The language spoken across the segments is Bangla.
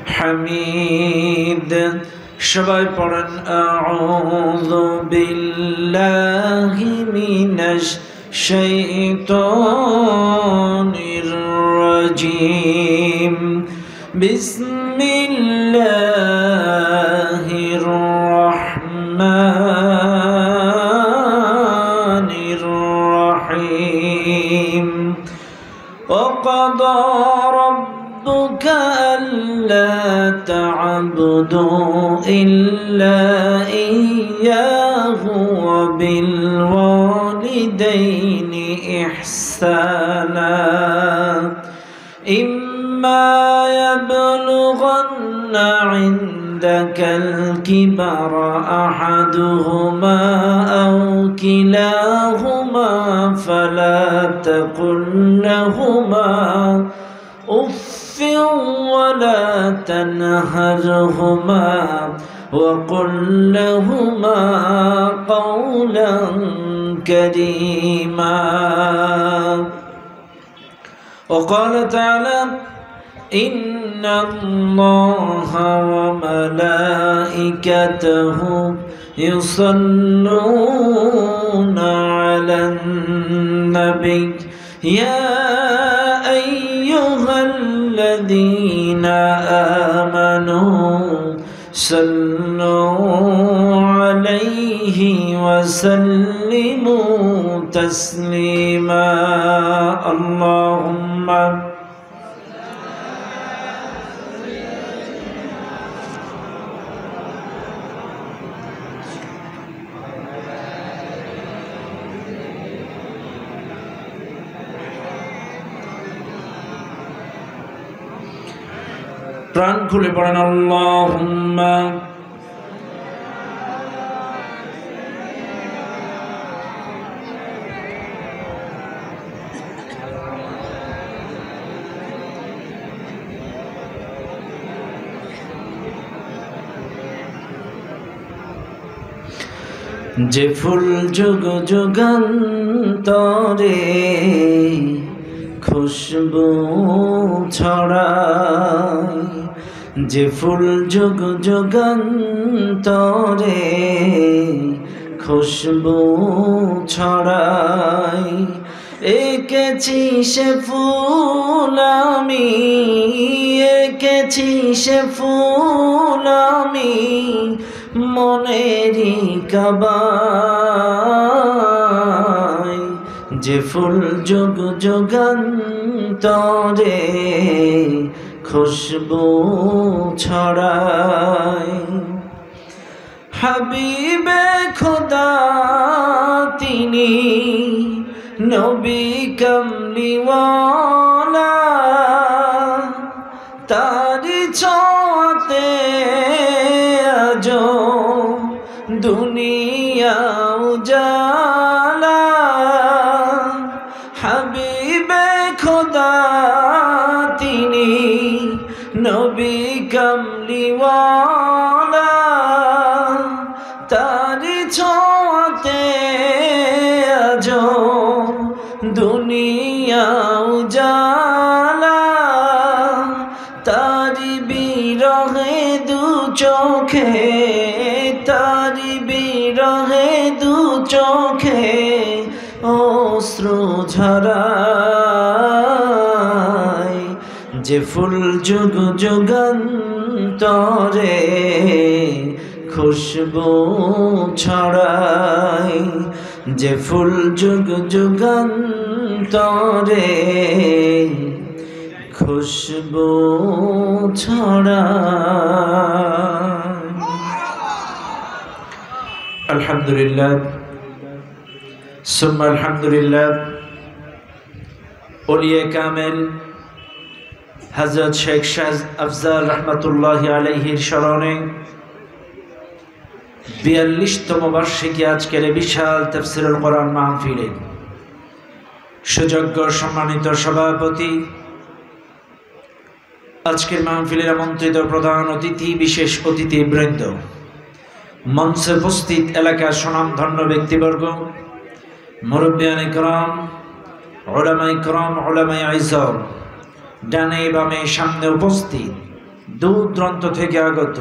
حميد সবাই পড়েন আউযু বিল্লাহি মিনাশ শাইতানির রাজীম বিসমিল্লাহির রাহমানির রাহিম وقضى ربك ألا تعبدوا إلا إياه وبالوالدين إحسانا إما يبلغن عندك الكبر أحدهما أو كلاهما فلا تقل لهما أف ولا تنهرهما وقل لهما قولا كريما وقال تعالى إن الله وملائكته يصلون على النبي يا أيها الذين آمنوا صلوا عليه وسلموا تسليما اللهم প্রাণ খুলে পড়েন আল্লাহুম্মা যে ফুল যুগ যুগান্তরে খুশবু ছড়ায় যে ফুল যুগ যুগান্তরে খুশবু ছড়ায় এঁকেছি সে ফুল আমি এঁকেছি সে ফুল আমি মনেরই কাবায় যে ফুল যুগ যুগান্তরে খুশবু ছড়ায় হাবিবে খোদা তিনি নবী কমলিওয়ালা তারি ছোঁয়াতে আজো দুনিয়া উজালা হাবিবে খোদা তিনি নবী কমলিওয়ালা তারি ছোঁয়াতে আজো দুনিয়া উজালা তারি বিরহে দু চোখে তারি বিরহে দু চোখে অশ্রু ঝরায় যে ফুল যুগ যুগান্তরে খুশবু ছড়ায় যে ফুল যুগ যুগান্তরে খুশবু ছড়ায় আলহামদুলিল্লাহ সুম্মা আলহামদুলিল্লাহ ওলিয়ে কামেল হযরত শেখ শাহ আফজাল রহমতুল্লাহি আলাইহির স্মরণে ৪২তম বার্ষিকী আজকের বিশাল তাফসীরুল কোরআন মাহফিলে সুযোগ্য সম্মানিত সভাপতি আজকের মাহফিলের আমন্ত্রিত প্রধান অতিথি বিশেষ অতিথিবৃন্দ মঞ্চে উপস্থিত এলাকার সুনামধন্য ব্যক্তিবর্গ মুরব্বিয়ানে کرام উলামায়ে کرام উলামায়ে আযম ডানে বামে সামনে উপস্থিত দূর দূরান্ত থেকে আগত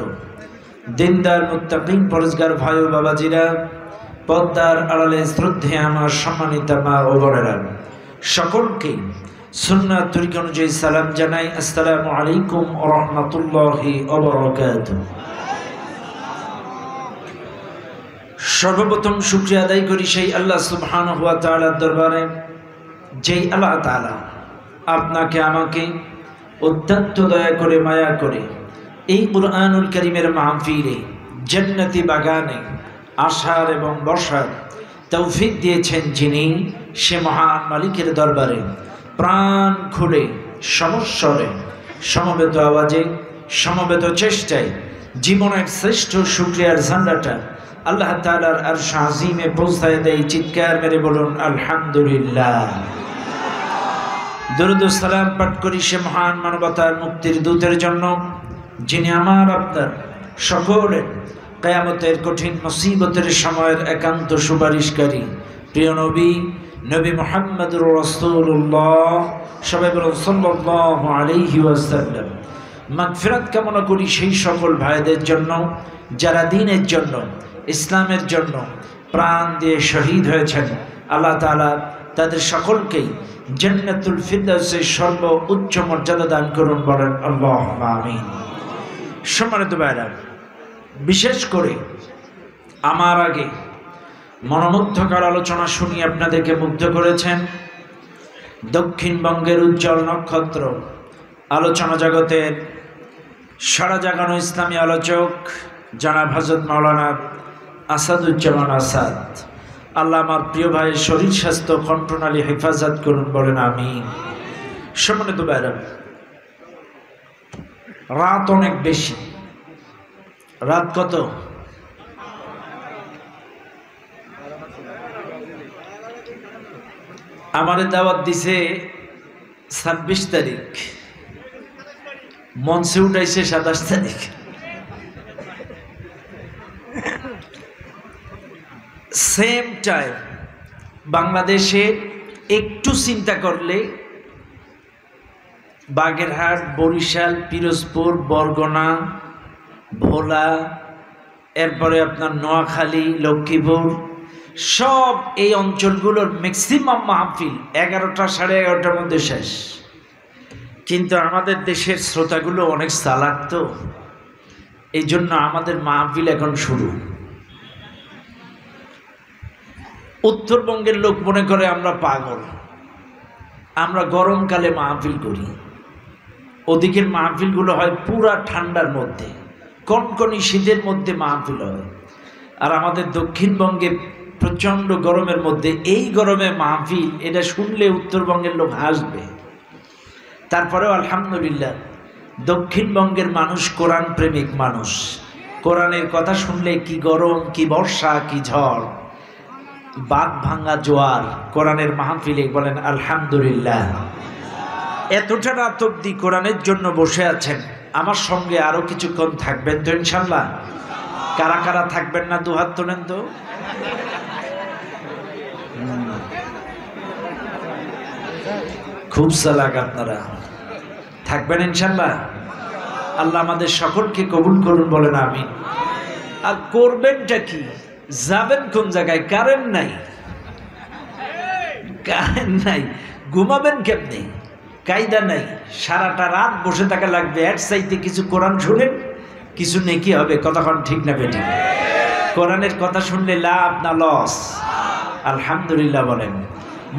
দিনদার মুত্তাকিন পরেজগার ভাই ও বাবাজিরা, পদ্মার আড়ালে শ্রদ্ধে আমার সম্মানিত মা ও বোনেরা, সকলকে সুন্নাত তরিকা অনুযায়ী সালাম জানাই। আসসালামু আলাইকুম ওয়া রাহমাতুল্লাহি ওয়া বারাকাতুহু। সর্বপ্রথম শুকরিয়া আদায় করি সেই আল্লাহ সুবহানাহু ওয়া তাআলার দরবারে, যেই আল্লাহ তাআলা আপনাকে আমাকে অত্যন্ত দয়া করে মায়া করে এই কুরআনুল কারীমের মাহফিলে জান্নাতি বাগানে আসার এবং বসার তৌফিক দিয়েছেন, যিনি সে মহান মালিকের দরবারে প্রাণ খুলে সমস্বরে সমবেত আওয়াজে সমবেত চেষ্টায় জীবনের শ্রেষ্ঠ শুকরিয়ার ঝান্ডাটা আল্লাহ তাআলার আরশ আজিমে পৌঁছায় দেয়। চিৎকার মেরে বলুন আলহামদুলিল্লাহ। দরুদ ও সালাম পাঠ করি সে মহান মানবতার মুক্তির দূতের জন্য, যিনি আমার আপনার সকলের কিয়ামতের কঠিন মুসিবতের সময়ের একান্ত সুপারিশকারী প্রিয় নবী নবী মুহাম্মদুর রাসূলুল্লাহ সবাই বলুন সাল্লাল্লাহু আলাইহি ওয়াসাল্লাম। মাগফিরাত কামনা করি সেই সকল ভাইদের জন্য যারা দ্বীনের জন্য ইসলামের জন্য প্রাণ দিয়ে শহীদ হয়েছেন। আল্লাহ তাআলা তাদের সকলকেই জান্নাতুল ফিরদাউসের সর্বোচ্চ মর্যাদা দান করুন, বলেন আল্লাহুম্মা আমিন। সম্মানিত ভাইরা, বিশেষ করে আমার আগে মনোমুগ্ধকর আলোচনা শুনিয়ে আপনাদেরকে মুগ্ধ করেছেন দক্ষিণবঙ্গের উজ্জ্বল নক্ষত্র, আলোচনা জগতের সারা জাগানো ইসলামী আলোচক জনাব হযরত মাওলানা আসাদুজ্জামান আসাদ। আল্লাহ আমার প্রিয় ভাইয়ের শরীর স্বাস্থ্য কণ্ঠনালী হেফাজত করুন, বলেন আমিন। সম্মানিত ভাইরা, রাত অনেক বেশি। রাত কত? আমারে দাওয়াত দিছে 26 তারিখ, মঞ্চে উঠাইছে 27 তারিখ। সেম টাইম বাংলাদেশে একটু চিন্তা করলে বাগেরহাট, বরিশাল, পিরোজপুর, বরগুনা, ভোলা, এরপরে আপনার নোয়াখালী, লক্ষ্মীপুর, সব এই অঞ্চলগুলোর ম্যাক্সিমাম মাহফিল 11টা সাড়ে 11টার মধ্যে শেষ। কিন্তু আমাদের দেশের শ্রোতাগুলো অনেক চালাক, তো এই জন্য আমাদের মাহফিল এখন শুরু। উত্তরবঙ্গের লোক মনে করে আমরা পাগল, আমরা গরমকালে মাহফিল করি। ওদিকের মাহফিলগুলো হয় পুরা ঠান্ডার মধ্যে, কনকনি শীতের মধ্যে মাহফিল হয়। আর আমাদের দক্ষিণবঙ্গে প্রচণ্ড গরমের মধ্যে এই গরমে মাহফিল, এটা শুনলে উত্তরবঙ্গের লোক হাসবে। তারপরেও আলহামদুলিল্লাহ দক্ষিণবঙ্গের মানুষ কোরআন প্রেমিক মানুষ। কোরআনের কথা শুনলে কি গরম, কি বর্ষা, কি ঝড়, বাঁধ ভাঙ্গা জোয়ার কোরআনের মাহফিলে, বলেন আলহামদুলিল্লাহ। এতটা রাত অবধি কোরআনের জন্য বসে আছেন, আমার সঙ্গে আরো কিছুক্ষণ থাকবেন তো ইনশাল্লাহ? কারা কারা থাকবেন না দুহাত তোলেন তো। খুব চালাক আপনারা, থাকবেন ইনশাল্লাহ। আল্লাহ আমাদের সকলকে কবুল করুন, বলেন আমিন। আর করবেনটা কি? যাবেন কোন জায়গায়? কারেন্ট নাই, কারেন্ট নাই, ঘুমাবেন কেমনে? কায়দা নাই, সারাটা রাত বসে থাকা লাগবে। এর চাইতে কিছু কোরআন শুনেন, কিছু নেকি হবে। কতক্ষণ ঠিক না বেঠিক? কোরআনের কথা শুনলে লাভ না লস? আলহামদুলিল্লাহ বলেন।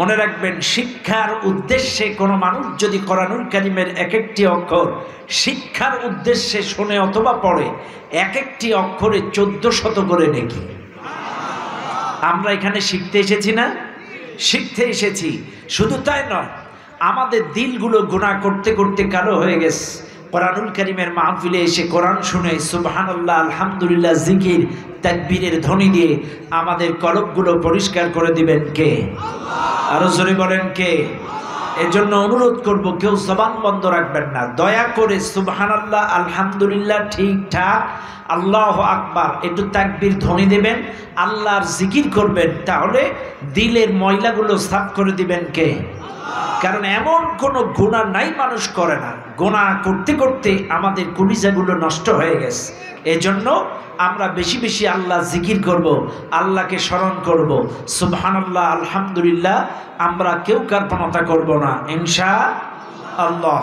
মনে রাখবেন, শিক্ষার উদ্দেশ্যে কোনো মানুষ যদি কোরআনুল কারীমের এক একটি অক্ষর শিক্ষার উদ্দেশ্যে শোনে অথবা পড়ে, এক একটি অক্ষরে 1400 করে নেকি। আমরা এখানে শিখতে এসেছি না? শিখতে এসেছি। শুধু তাই নয়, আমাদের দিলগুলো গুনাহ করতে করতে কালো হয়ে গেছে। কোরআনুল কারীমের মাহফিলে এসে কোরআন শুনে সুবহানাল্লাহ, আলহামদুলিল্লাহ, জিকির তাকবীরের ধ্বনি দিয়ে আমাদের কলবগুলো পরিষ্কার করে দিবেন কে? আরো জোরে বলেন কে? এজন্য অনুরোধ করব, কেউ জবান বন্ধ রাখবেন না। দয়া করে সুবহানাল্লাহ, আলহামদুলিল্লাহ ঠিকঠাক, আল্লাহু আকবার একটু তাকবীর ধ্বনি দেবেন, আল্লাহর জিকির করবেন, তাহলে দিলের ময়লাগুলো সাফ করে দিবেন কে? কারণ এমন কোনো গুনাহ নাই মানুষ করে না, গুনাহ করতে করতে আমাদের কলিজাগুলো নষ্ট হয়ে গেছে। এজন্য আমরা বেশি বেশি আল্লাহ জিকির করব, আল্লাহকে স্মরণ করব, সুবহানাল্লাহ আলহামদুলিল্লাহ। আমরা কেউ কার্পণতা করব না ইনশাআল্লাহ।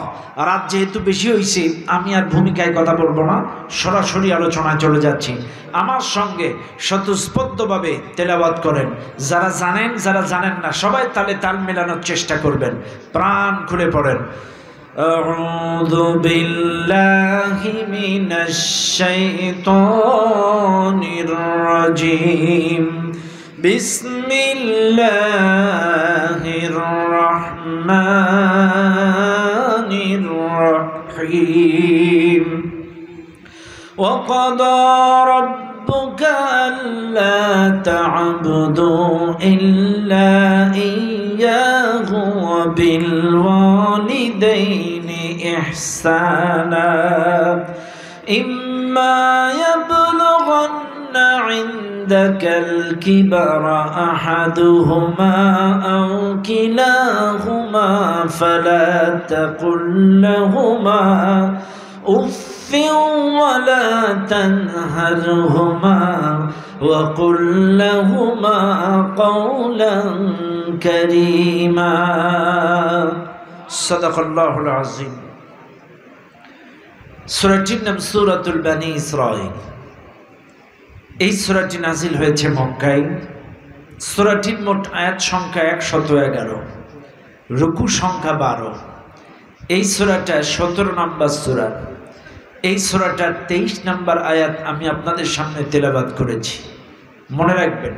রাত যেহেতু বেশি হয়েছে, আমি আর ভূমিকায় কথা বলবো না, সরাসরি আলোচনায় চলে যাচ্ছি। আমার সঙ্গে স্বতঃস্ফূর্তভাবে তেলাওয়াত করেন, যারা জানেন যারা জানেন না সবাই তালে তাল মেলানোর চেষ্টা করবেন, প্রাণ খুলে পড়েন। আউযু বিল্লাহি মিনাশ শাইতানির রাজিম। বিসমিল্লাহির রাহমানির রহিম। وقضى ربك ألا تعبدوا إلا إياه وبالوالدين إحسانا إما يبلغن عندك الكبر أحدهما أو كلاهما فلا تقل لهما أف ولا تنهرهما وقل لهما قولا كريما صدق الله العظيم। সূরাটির নাম সূরাতুল বানী ইসরাঈল। এই সূরাটি নাজিল হয়েছে মক্কায়। সূরাটির মোট আয়াত সংখ্যা 111, রুকু সংখ্যা 12। এই সূরাটা 17 নম্বর সূরা। এই সূরাটার 23 নম্বর আয়াত আমি আপনাদের সামনে তেলাওয়াত করেছি। মনে রাখবেন,